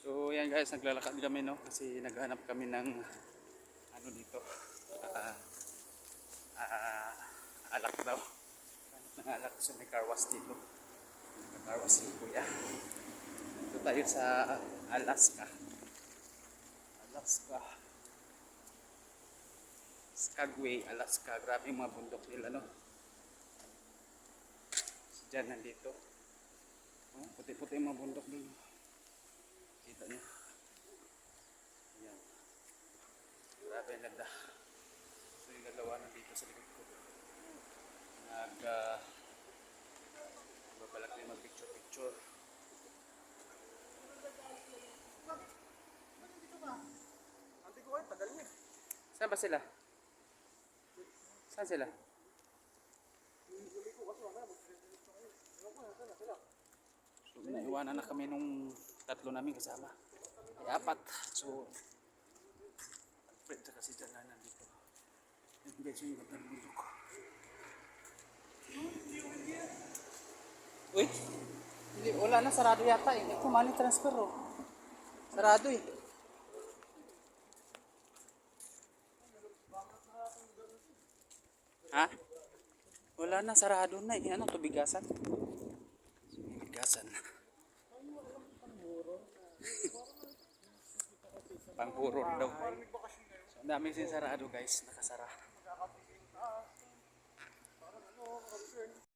So yan guys, naglalakad kami no kasi naghanap kami ng ano dito. ah Alak daw. Ng alak sa may carwas dito. Carwas yung kuya. Dito tayo sa Alaska. Alaska. Skagway, Alaska. Grabe yung mga bundok nila no. So, dyan nandito. Oh, puti-puti yung mga bundok dito. Kita niyo. Ayan. Grabe ang ganda. So yung dalawa nandito sa likod ko. Babalak na mag-picture-picture. Saan ba sila? Saan sila? So naiwanan na kami nung tatlo namin kasama. Ay apat. So Alfred sa kasi dyan na nandito. Hindi siya yung nagtarbundok ko. Uy! Hindi, wala na, sarado yata eh. Ito money transfer oh. Sarado eh. Ha? Wala na, sarado na eh. Ano, tubigasan? Tubigasan. Pang-horror daw. So, ang dami sinsarado guys, nakasara.